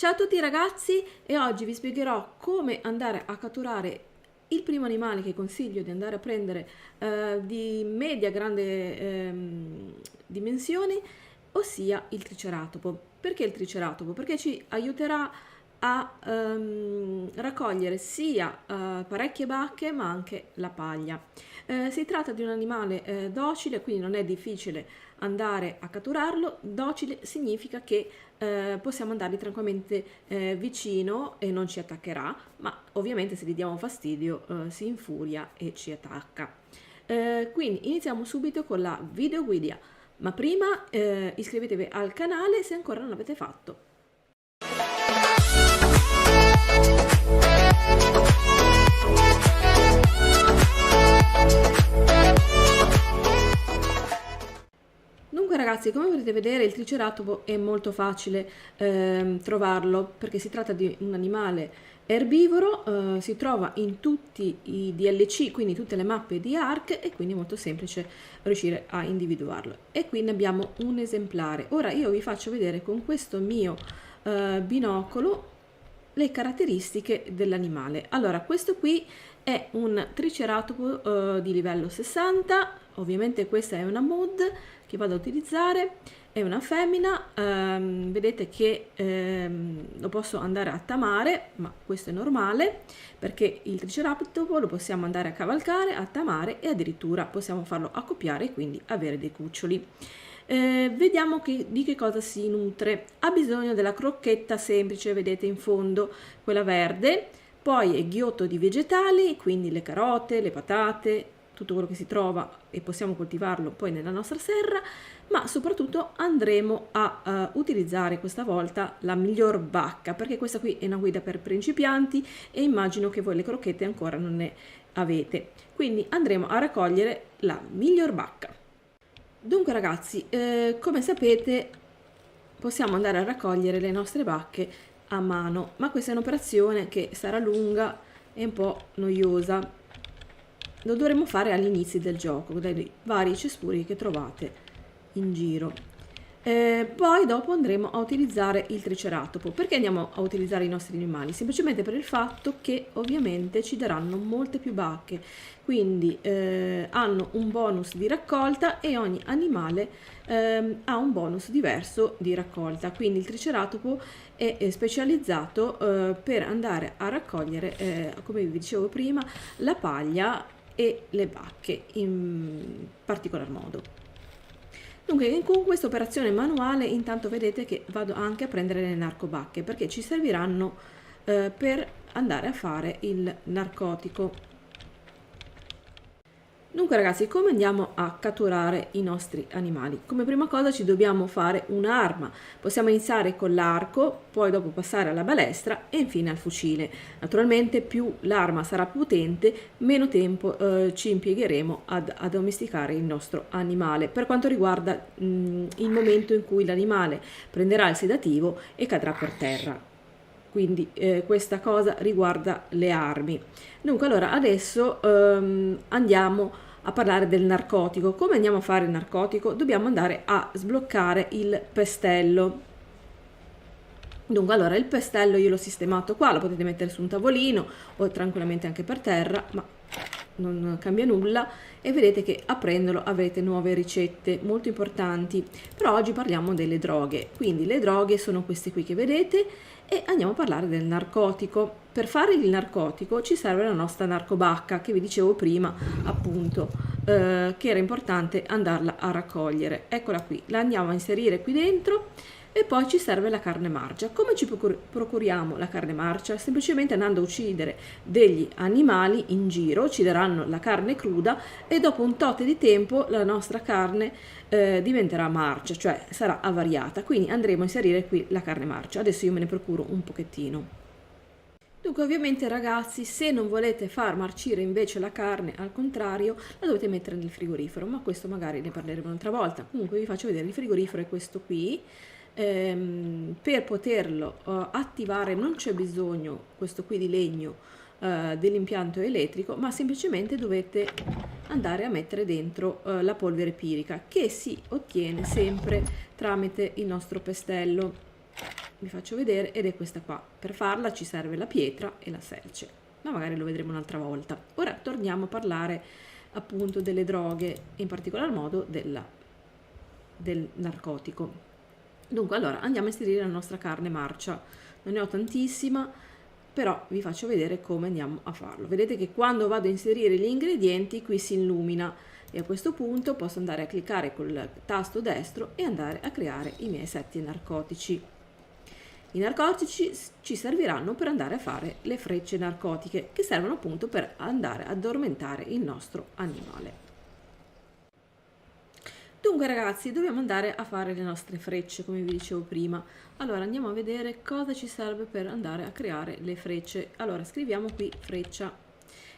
Ciao a tutti ragazzi, e oggi vi spiegherò come andare a catturare il primo animale che consiglio di andare a prendere di media grande dimensioni, ossia il triceratopo. Perché il triceratopo? Perché ci aiuterà a raccogliere sia parecchie bacche ma anche la paglia. Si tratta di un animale docile, quindi non è difficile andare a catturarlo. Docile significa che possiamo andargli tranquillamente vicino e non ci attaccherà, ma ovviamente se gli diamo fastidio si infuria e ci attacca. Quindi iniziamo subito con la video guida, ma prima iscrivetevi al canale se ancora non l'avete fatto. Dunque ragazzi, come potete vedere il triceratopo è molto facile trovarlo perché si tratta di un animale erbivoro, si trova in tutti i DLC, quindi tutte le mappe di ARK, e quindi è molto semplice riuscire a individuarlo. E qui ne abbiamo un esemplare. Ora io vi faccio vedere con questo mio binocolo le caratteristiche dell'animale. Allora, questo qui è un triceratopo di livello 60, ovviamente questa è una mod che vado a utilizzare, è una femmina, vedete che lo posso andare a tamare, ma questo è normale perché il triceratopo lo possiamo andare a cavalcare, a tamare e addirittura possiamo farlo accoppiare e quindi avere dei cuccioli. Vediamo di che cosa si nutre. Ha bisogno della crocchetta semplice, vedete in fondo, quella verde, poi è ghiotto di vegetali, quindi le carote, le patate, tutto quello che si trova e possiamo coltivarlo poi nella nostra serra, ma soprattutto andremo a utilizzare questa volta la miglior bacca, perché questa qui è una guida per principianti e immagino che voi le crocchette ancora non ne avete, quindi andremo a raccogliere la miglior bacca. Dunque ragazzi, come sapete possiamo andare a raccogliere le nostre bacche a mano, ma questa è un'operazione che sarà lunga e un po' noiosa. Lo dovremo fare all'inizio del gioco, dai vari cespugli che trovate in giro. Poi dopo andremo a utilizzare il triceratopo. Perché andiamo a utilizzare i nostri animali? Semplicemente per il fatto che ovviamente ci daranno molte più bacche, quindi hanno un bonus di raccolta e ogni animale ha un bonus diverso di raccolta. Quindi il triceratopo è specializzato per andare a raccogliere, come vi dicevo prima, la paglia e le bacche in particolar modo. Dunque con questa operazione manuale intanto vedete che vado anche a prendere le narcobacche perché ci serviranno per andare a fare il narcotico. Dunque ragazzi, come andiamo a catturare i nostri animali? Come prima cosa ci dobbiamo fare un'arma. Possiamo iniziare con l'arco, poi dopo passare alla balestra e infine al fucile. Naturalmente più l'arma sarà potente, meno tempo ci impiegheremo ad addomesticare il nostro animale. Per quanto riguarda il momento in cui l'animale prenderà il sedativo e cadrà per terra. Quindi questa cosa riguarda le armi. Dunque allora adesso andiamo a parlare del narcotico. Come andiamo a fare il narcotico? Dobbiamo andare a sbloccare il pestello. Dunque allora il pestello io l'ho sistemato qua, lo potete mettere su un tavolino o tranquillamente anche per terra, ma non cambia nulla, e vedete che aprendolo avrete nuove ricette molto importanti. Però oggi parliamo delle droghe, quindi le droghe sono queste qui che vedete e andiamo a parlare del narcotico. Per fare il narcotico ci serve la nostra narcobacca che vi dicevo prima appunto che era importante andarla a raccogliere. Eccola qui, la andiamo a inserire qui dentro. E poi ci serve la carne marcia. Come ci procuriamo la carne marcia? Semplicemente andando a uccidere degli animali in giro, ci daranno la carne cruda e dopo un tot di tempo la nostra carne diventerà marcia, cioè sarà avariata. Quindi andremo a inserire qui la carne marcia. Adesso io me ne procuro un pochettino. Dunque ovviamente ragazzi, se non volete far marcire invece la carne, al contrario, la dovete mettere nel frigorifero, ma questo magari ne parleremo un'altra volta. Comunque vi faccio vedere, il frigorifero è questo qui. Per poterlo attivare non c'è bisogno, questo qui di legno, dell'impianto elettrico, ma semplicemente dovete andare a mettere dentro la polvere pirica che si ottiene sempre tramite il nostro pestello. vi faccio vedere, ed è questa qua. Per farla ci serve la pietra e la selce, ma magari lo vedremo un'altra volta. Ora torniamo a parlare appunto delle droghe, in particolar modo del narcotico. Dunque, allora andiamo a inserire la nostra carne marcia. Non ne ho tantissima, però vi faccio vedere come andiamo a farlo. Vedete che quando vado a inserire gli ingredienti qui si illumina, e a questo punto posso andare a cliccare col tasto destro e andare a creare i miei setti narcotici. I narcotici ci serviranno per andare a fare le frecce narcotiche, che servono appunto per andare ad addormentare il nostro animale. Dunque ragazzi, dobbiamo andare a fare le nostre frecce, come vi dicevo prima. Allora andiamo a vedere cosa ci serve per andare a creare le frecce. Allora scriviamo qui freccia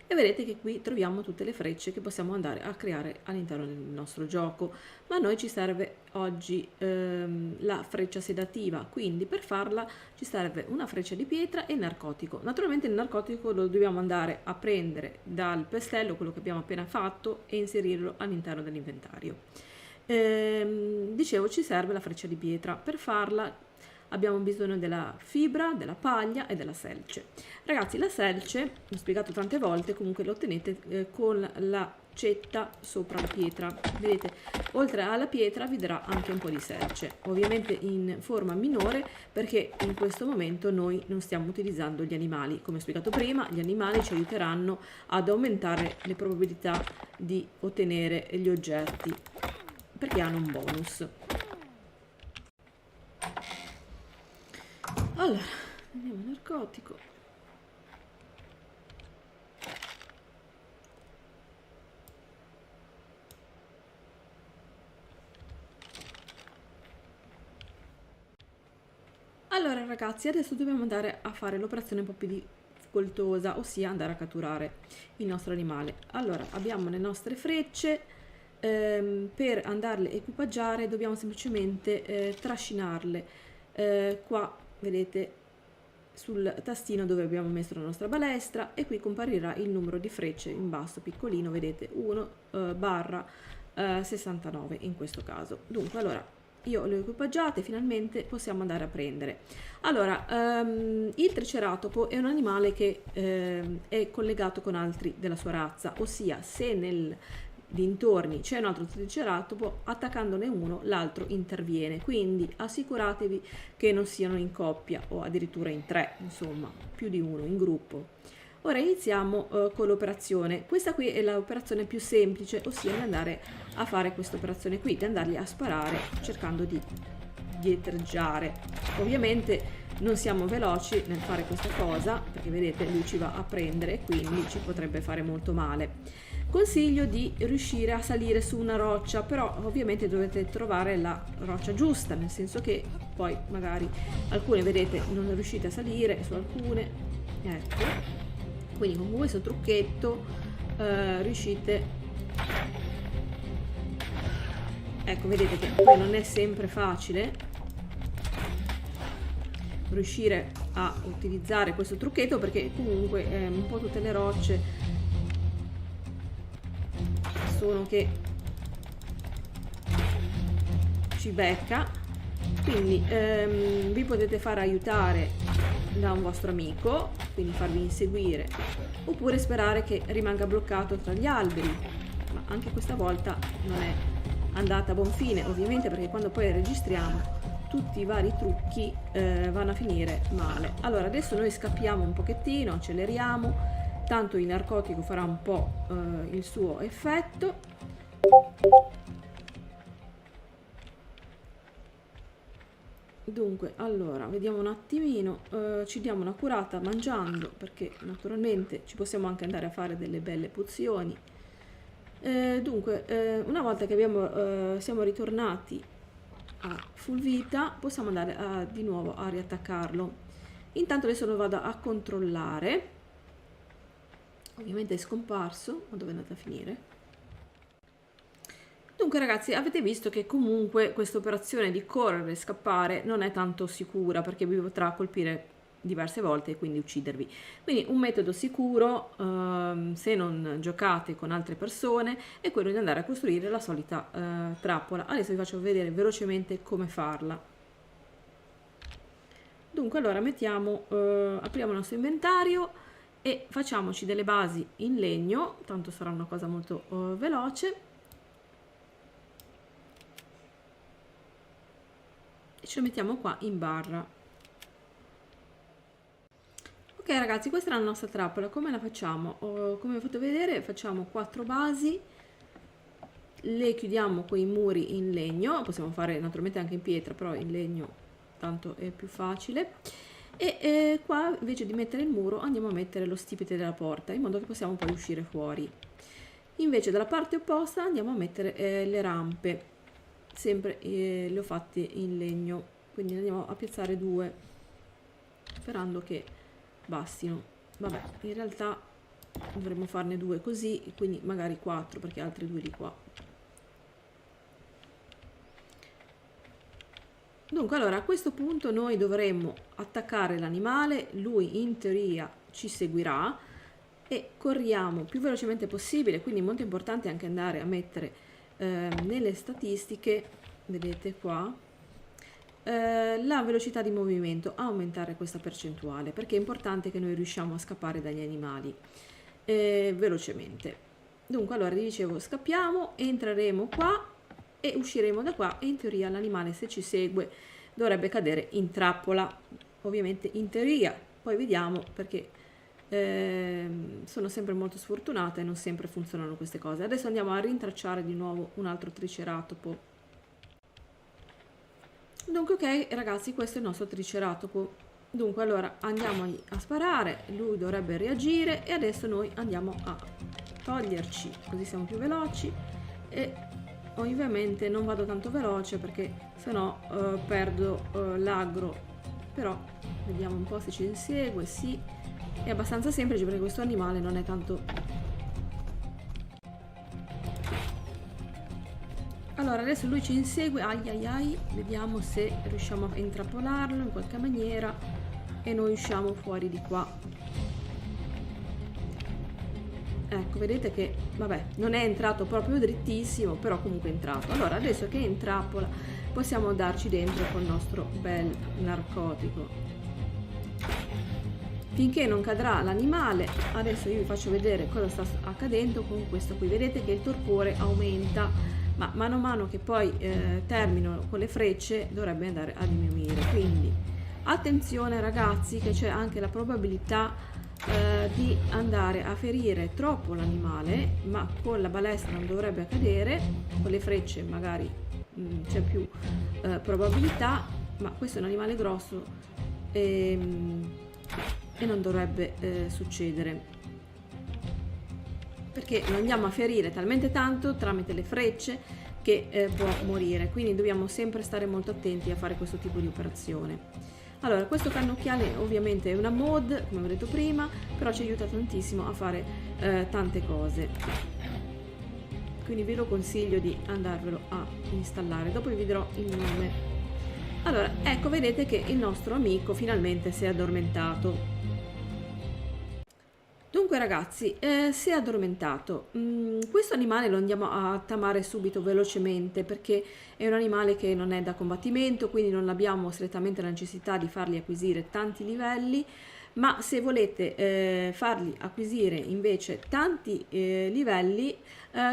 e vedete che qui troviamo tutte le frecce che possiamo andare a creare all'interno del nostro gioco, ma a noi ci serve oggi la freccia sedativa, quindi per farla ci serve una freccia di pietra e il narcotico. Naturalmente il narcotico lo dobbiamo andare a prendere dal pestello, quello che abbiamo appena fatto, e inserirlo all'interno dell'inventario. Dicevo, ci serve la freccia di pietra. Per farla abbiamo bisogno della fibra, della paglia e della selce. Ragazzi, la selce, l'ho spiegato tante volte, comunque lo ottenete con l'accetta sopra la pietra. Vedete, oltre alla pietra vi darà anche un po' di selce, ovviamente in forma minore, perché in questo momento noi non stiamo utilizzando gli animali. Come ho spiegato prima, gli animali ci aiuteranno ad aumentare le probabilità di ottenere gli oggetti, perché hanno un bonus. Allora, andiamo al narcotico. Allora ragazzi, adesso dobbiamo andare a fare l'operazione un po' più difficoltosa, ossia andare a catturare il nostro animale. Allora, abbiamo le nostre frecce. Per andarle a equipaggiare dobbiamo semplicemente trascinarle qua, vedete, sul tastino dove abbiamo messo la nostra balestra, e qui comparirà il numero di frecce in basso piccolino, vedete 1/69 in questo caso. Dunque, allora io le ho equipaggiate, finalmente possiamo andare a prendere. Allora, il triceratopo è un animale che è collegato con altri della sua razza, ossia se nel dintorni c'è un altro triceratopo, attaccandone uno l'altro interviene, quindi assicuratevi che non siano in coppia o addirittura in tre, insomma più di uno in gruppo. Ora iniziamo con l'operazione. Questa qui è l'operazione più semplice, ossia di andare a fare questa operazione qui, di andargli a sparare cercando di dietreggiare. Ovviamente non siamo veloci nel fare questa cosa, perché vedete lui ci va a prendere e quindi ci potrebbe fare molto male. Consiglio di riuscire a salire su una roccia, però ovviamente dovete trovare la roccia giusta, nel senso che poi magari alcune, vedete, non riuscite a salire su alcune, ecco, quindi con questo trucchetto riuscite, ecco, vedete che poi non è sempre facile riuscire a utilizzare questo trucchetto, perché comunque un po' tutte le rocce sono che ci becca, quindi vi potete fare aiutare da un vostro amico, quindi farvi inseguire, oppure sperare che rimanga bloccato tra gli alberi, ma anche questa volta non è andata a buon fine, ovviamente, perché quando poi registriamo tutti i vari trucchi vanno a finire male. Allora adesso noi scappiamo un pochettino, acceleriamo, tanto il narcotico farà un po' il suo effetto. Dunque, allora, vediamo un attimino, ci diamo una curata mangiando, perché naturalmente ci possiamo anche andare a fare delle belle pozioni. Dunque, una volta che siamo ritornati a full vita, possiamo andare di nuovo a riattaccarlo. Intanto adesso lo vado a controllare. Ovviamente è scomparso, ma dove è andato a finire? Dunque ragazzi, avete visto che comunque questa operazione di correre e scappare non è tanto sicura, perché vi potrà colpire diverse volte e quindi uccidervi. Quindi un metodo sicuro, se non giocate con altre persone, è quello di andare a costruire la solita trappola. Adesso vi faccio vedere velocemente come farla. Dunque allora mettiamo, apriamo il nostro inventario e facciamoci delle basi in legno, tanto sarà una cosa molto veloce. E ce lo mettiamo qua in barra. Ok ragazzi, questa è la nostra trappola. Come la facciamo? Come vi ho fatto vedere, facciamo 4 basi, le chiudiamo con i muri in legno, possiamo fare naturalmente anche in pietra, però in legno tanto è più facile. E qua invece di mettere il muro andiamo a mettere lo stipite della porta, in modo che possiamo poi uscire fuori. Invece dalla parte opposta andiamo a mettere le rampe, sempre le ho fatte in legno, quindi andiamo a piazzare 2 sperando che bastino. Vabbè, in realtà dovremmo farne 2 così, quindi magari 4, perché altri 2 di qua. Dunque allora a questo punto noi dovremmo attaccare l'animale, lui in teoria ci seguirà e corriamo più velocemente possibile, quindi è molto importante anche andare a mettere nelle statistiche, vedete qua, la velocità di movimento, aumentare questa percentuale, perché è importante che noi riusciamo a scappare dagli animali velocemente. Dunque allora dicevo, scappiamo, entreremo qua e usciremo da qua e in teoria l'animale, se ci segue, dovrebbe cadere in trappola, ovviamente in teoria, poi vediamo, perché sono sempre molto sfortunata e non sempre funzionano queste cose. Adesso andiamo a rintracciare di nuovo un altro triceratopo. Dunque ok ragazzi, questo è il nostro triceratopo. Dunque allora andiamo a sparare, lui dovrebbe reagire e adesso noi andiamo a toglierci, così siamo più veloci. E ovviamente non vado tanto veloce perché sennò perdo l'aggro, però vediamo un po' se ci insegue. Sì, è abbastanza semplice perché questo animale non è tanto. Allora adesso lui ci insegue, ai ai ai, vediamo se riusciamo a intrappolarlo in qualche maniera e noi usciamo fuori di qua. Ecco, vedete che, vabbè, non è entrato proprio drittissimo, però comunque è entrato. Allora, adesso che è in trappola, possiamo andarci dentro col nostro bel narcotico. Finché non cadrà l'animale, adesso io vi faccio vedere cosa sta accadendo con questo qui. Vedete che il torpore aumenta, ma mano a mano che poi termino con le frecce, dovrebbe andare a diminuire. Quindi, attenzione ragazzi, che c'è anche la probabilità di andare a ferire troppo l'animale, ma con la balestra non dovrebbe accadere, con le frecce magari c'è più probabilità, ma questo è un animale grosso e non dovrebbe succedere, perché lo andiamo a ferire talmente tanto tramite le frecce che può morire, quindi dobbiamo sempre stare molto attenti a fare questo tipo di operazione. Allora, questo cannocchiale ovviamente è una mod, come ho detto prima, però ci aiuta tantissimo a fare tante cose. Quindi ve lo consiglio di andarvelo a installare, dopo vi dirò il nome. Allora, ecco, vedete che il nostro amico finalmente si è addormentato. Dunque ragazzi, si è addormentato. Questo animale lo andiamo a tamare subito velocemente perché è un animale che non è da combattimento, quindi non abbiamo strettamente la necessità di fargli acquisire tanti livelli, ma se volete fargli acquisire invece tanti livelli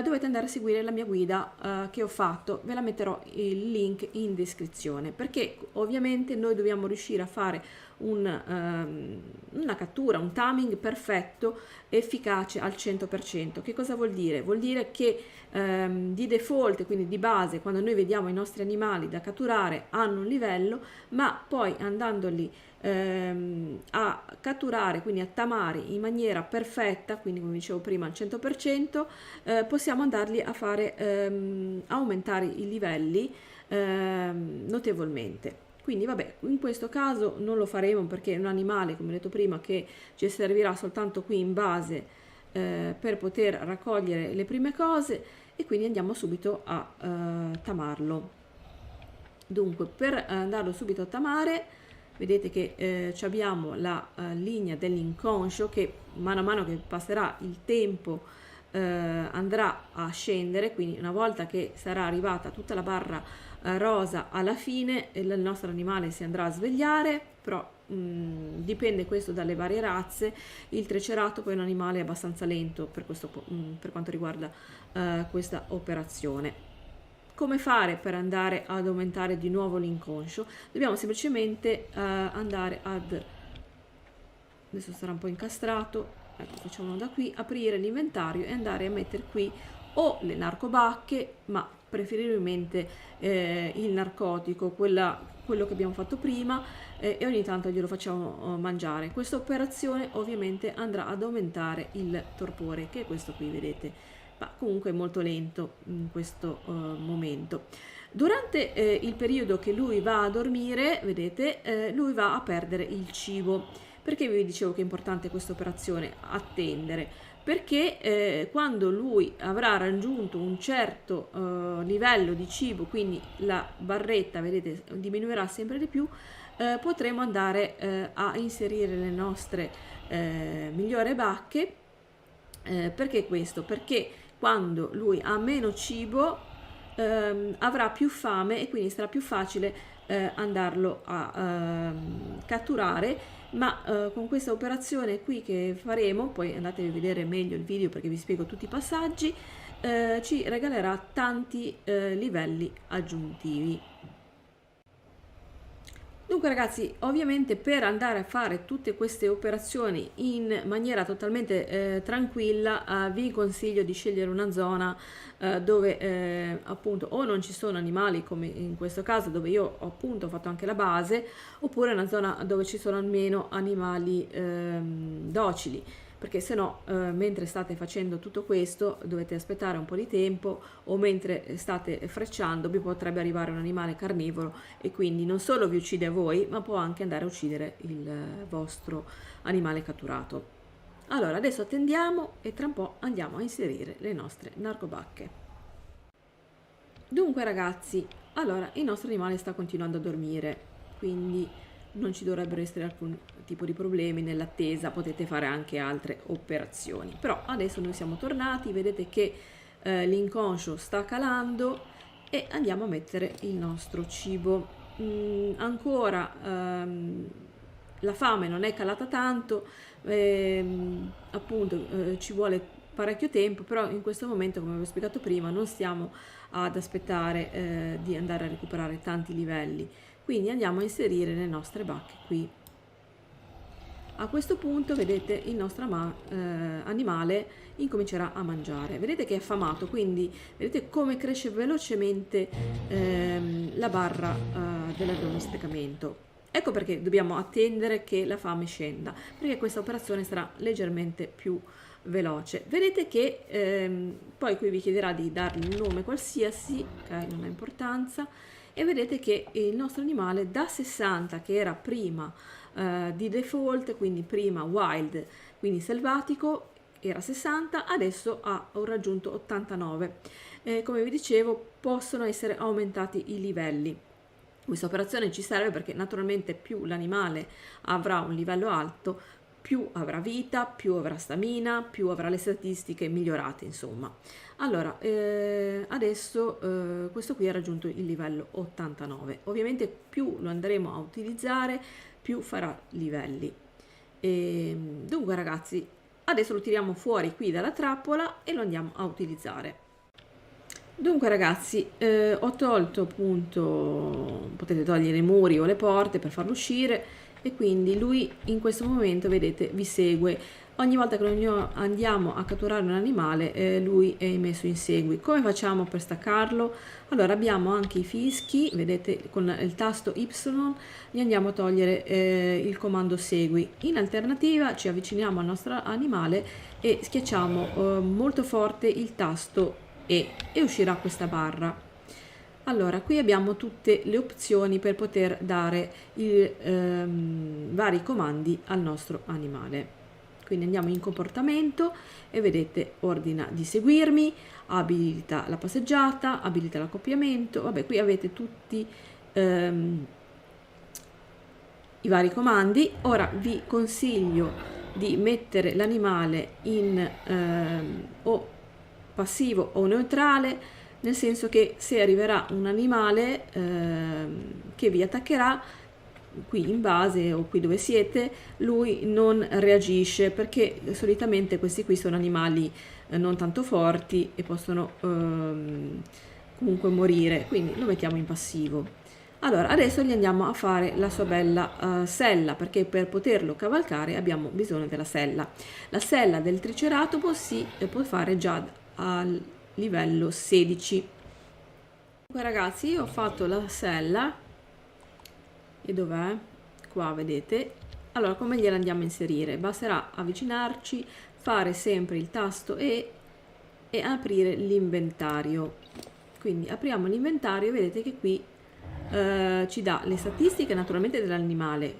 dovete andare a seguire la mia guida che ho fatto, ve la metterò il link in descrizione, perché ovviamente noi dobbiamo riuscire a fare una cattura, un timing perfetto, efficace al 100%. Che cosa vuol dire? Vuol dire che di default, quindi di base, quando noi vediamo i nostri animali da catturare hanno un livello, ma poi andandoli a catturare, quindi a tamare in maniera perfetta, quindi come dicevo prima al 100%, possiamo andarli a fare aumentare i livelli notevolmente. Quindi vabbè, in questo caso non lo faremo perché è un animale, come ho detto prima, che ci servirà soltanto qui in base per poter raccogliere le prime cose, e quindi andiamo subito a tamarlo. Dunque, per andarlo subito a tamare, vedete che abbiamo la linea dell'inconscio che mano a mano che passerà il tempo andrà a scendere, quindi una volta che sarà arrivata tutta la barra rosa alla fine, il nostro animale si andrà a svegliare, però dipende questo dalle varie razze. Il Triceratopo è un animale abbastanza lento per quanto riguarda questa operazione. Come fare per andare ad aumentare di nuovo l'inconscio? Dobbiamo semplicemente andare ad, adesso sarà un po' incastrato, ecco, facciamo da qui, aprire l'inventario e andare a mettere qui o le narcobacche, ma preferibilmente il narcotico, quello che abbiamo fatto prima, e ogni tanto glielo facciamo mangiare. Questa operazione ovviamente andrà ad aumentare il torpore, che è questo qui, vedete, ma comunque è molto lento in questo momento. Durante il periodo che lui va a dormire, vedete, lui va a perdere il cibo. Perché vi dicevo che è importante questa operazione? Attendere, perché quando lui avrà raggiunto un certo livello di cibo, quindi la barretta, vedete, diminuirà sempre di più, potremo andare a inserire le nostre migliori bacche. Perché questo? Perché quando lui ha meno cibo avrà più fame e quindi sarà più facile andarlo a catturare, ma con questa operazione qui che faremo, poi andatevi a vedere meglio il video perché vi spiego tutti i passaggi, ci regalerà tanti livelli aggiuntivi. Dunque ragazzi, ovviamente per andare a fare tutte queste operazioni in maniera totalmente tranquilla, vi consiglio di scegliere una zona dove appunto o non ci sono animali, come in questo caso dove io appunto ho fatto anche la base, oppure una zona dove ci sono almeno animali docili, perché se no mentre state facendo tutto questo dovete aspettare un po' di tempo, o mentre state frecciando vi potrebbe arrivare un animale carnivoro e quindi non solo vi uccide a voi, ma può anche andare a uccidere il vostro animale catturato. Allora adesso attendiamo e tra un po' andiamo a inserire le nostre narcobacche. Dunque ragazzi, allora il nostro animale sta continuando a dormire, quindi non ci dovrebbero essere alcun tipo di problemi nell'attesa, potete fare anche altre operazioni. Però adesso noi siamo tornati, vedete che l'inconscio sta calando e andiamo a mettere il nostro cibo. Ancora la fame non è calata tanto, appunto ci vuole parecchio tempo, però in questo momento, come vi ho spiegato prima, non stiamo ad aspettare di andare a recuperare tanti livelli. Quindi andiamo a inserire le nostre bacche qui. A questo punto vedete il nostro animale incomincerà a mangiare. Vedete che è affamato, quindi vedete come cresce velocemente la barra dell'addomesticamento. Ecco perché dobbiamo attendere che la fame scenda, perché questa operazione sarà leggermente più veloce. Vedete che poi qui vi chiederà di dargli un nome qualsiasi, ok, non ha importanza. E vedete che il nostro animale da 60, che era prima di default, quindi prima wild, quindi selvatico, era 60, adesso ha raggiunto 89. Come vi dicevo, possono essere aumentati i livelli. Questa operazione ci serve perché naturalmente più l'animale avrà un livello alto, più avrà vita, più avrà stamina, più avrà le statistiche migliorate, insomma. Allora, adesso questo qui ha raggiunto il livello 89. Ovviamente più lo andremo a utilizzare, più farà livelli. Dunque ragazzi, adesso lo tiriamo fuori qui dalla trappola e lo andiamo a utilizzare. Dunque ragazzi, ho tolto appunto, potete togliere i muri o le porte per farlo uscire, e quindi lui in questo momento, vedete, vi segue. Ogni volta che noi andiamo a catturare un animale, lui è messo in segui. Come facciamo per staccarlo? Allora abbiamo anche i fischi, vedete, con il tasto Y gli andiamo a togliere il comando segui. In alternativa ci avviciniamo al nostro animale e schiacciamo molto forte il tasto E uscirà questa barra. Allora, qui abbiamo tutte le opzioni per poter dare vari comandi al nostro animale. Quindi andiamo in comportamento e vedete ordina di seguirmi, abilita la passeggiata, abilita l'accoppiamento. Vabbè, qui avete tutti i vari comandi. Ora vi consiglio di mettere l'animale in o passivo o neutrale, nel senso che se arriverà un animale che vi attaccherà, qui in base o qui dove siete, lui non reagisce, perché solitamente questi qui sono animali non tanto forti e possono comunque morire, quindi lo mettiamo in passivo. Allora, adesso gli andiamo a fare la sua bella sella, perché per poterlo cavalcare abbiamo bisogno della sella. La sella del triceratopo si può fare già al livello 16. Dunque ragazzi, io ho fatto la sella, e dov'è? Qua vedete. Allora, come gliela andiamo a inserire? Basterà avvicinarci, fare sempre il tasto E e aprire l'inventario. Quindi apriamo l'inventario e vedete che qui ci dà le statistiche naturalmente dell'animale,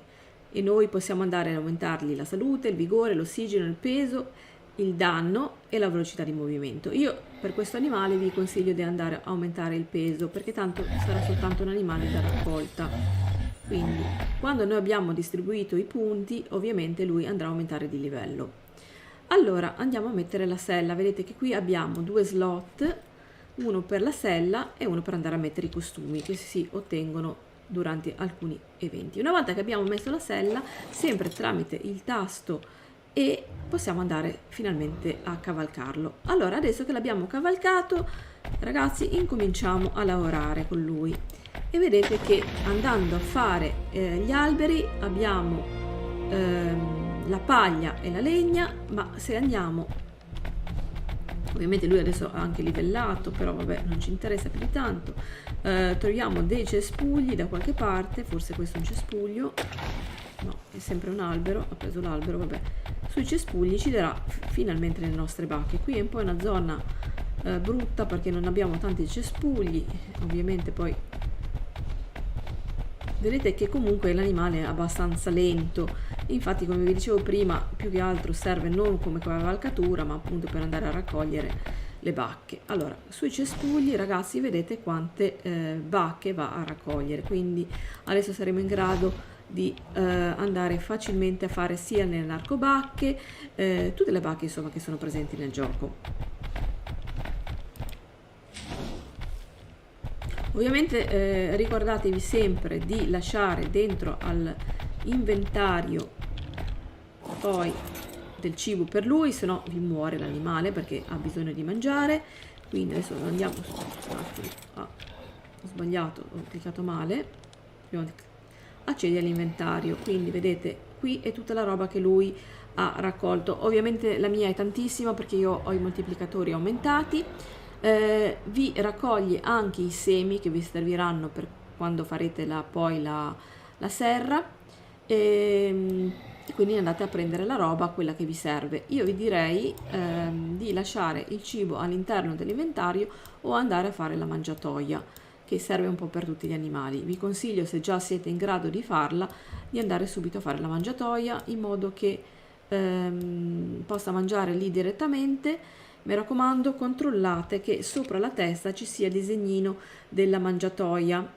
e noi possiamo andare ad aumentargli la salute, il vigore, l'ossigeno, il peso, il danno e la velocità di movimento. Io per questo animale vi consiglio di andare a aumentare il peso, perché tanto sarà soltanto un animale da raccolta. Quindi quando noi abbiamo distribuito i punti, ovviamente lui andrà a aumentare di livello. Allora andiamo a mettere la sella. Vedete che qui abbiamo due slot, uno per la sella e uno per andare a mettere i costumi che si ottengono durante alcuni eventi. Una volta che abbiamo messo la sella, sempre tramite il tasto E possiamo andare finalmente a cavalcarlo. Allora, adesso che l'abbiamo cavalcato, ragazzi, incominciamo a lavorare con lui, e vedete che andando a fare gli alberi abbiamo la paglia e la legna, ma se andiamo, ovviamente lui adesso ha anche livellato, però vabbè, non ci interessa più di tanto, troviamo dei cespugli da qualche parte, forse questo è un cespuglio, no, è sempre un albero, ha preso l'albero, vabbè. Sui cespugli ci darà finalmente le nostre bacche. Qui è un po' una zona brutta perché non abbiamo tanti cespugli, ovviamente. Poi vedete che comunque l'animale è abbastanza lento, infatti come vi dicevo prima, più che altro serve non come cavalcatura ma appunto per andare a raccogliere le bacche. Allora, sui cespugli ragazzi vedete quante bacche va a raccogliere, quindi adesso saremo in grado di andare facilmente a fare sia nell'arcobacche tutte le bacche insomma che sono presenti nel gioco. Ovviamente ricordatevi sempre di lasciare dentro all'inventario poi del cibo per lui, se no vi muore l'animale perché ha bisogno di mangiare. Quindi adesso andiamo ho sbagliato, ho cliccato male, accedi all'inventario, quindi vedete qui è tutta la roba che lui ha raccolto. Ovviamente la mia è tantissima perché io ho i moltiplicatori aumentati. Vi raccoglie anche i semi che vi serviranno per quando farete poi la serra, e quindi andate a prendere la roba, quella che vi serve. Io vi direi di lasciare il cibo all'interno dell'inventario o andare a fare la mangiatoia, che serve un po' per tutti gli animali. Vi consiglio, se già siete in grado di farla, di andare subito a fare la mangiatoia in modo che possa mangiare lì direttamente. Mi raccomando, controllate che sopra la testa ci sia il disegnino della mangiatoia,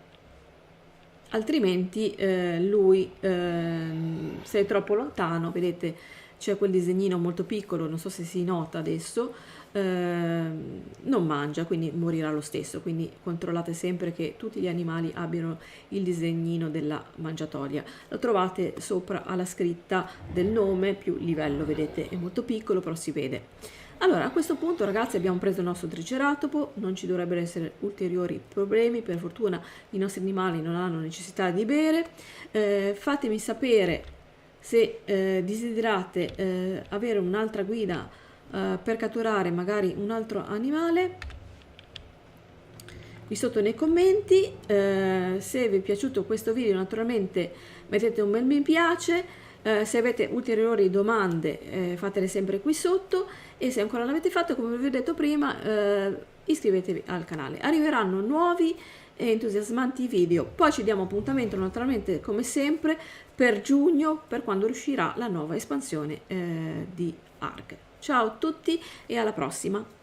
altrimenti lui, se è troppo lontano, vedete c'è quel disegnino molto piccolo, non so se si nota adesso, non mangia, quindi morirà lo stesso. Quindi controllate sempre che tutti gli animali abbiano il disegnino della mangiatoia. Lo trovate sopra alla scritta del nome più livello, vedete è molto piccolo però si vede. Allora, a questo punto ragazzi abbiamo preso il nostro triceratopo, non ci dovrebbero essere ulteriori problemi, per fortuna i nostri animali non hanno necessità di bere. Fatemi sapere se desiderate avere un'altra guida per catturare magari un altro animale qui sotto nei commenti. Se vi è piaciuto questo video naturalmente mettete un bel mi piace. Se avete ulteriori domande fatele sempre qui sotto, e se ancora non l'avete fatto, come vi ho detto prima, iscrivetevi al canale. Arriveranno nuovi e entusiasmanti video, poi ci diamo appuntamento naturalmente come sempre per giugno, per quando uscirà la nuova espansione di ARK. Ciao a tutti e alla prossima!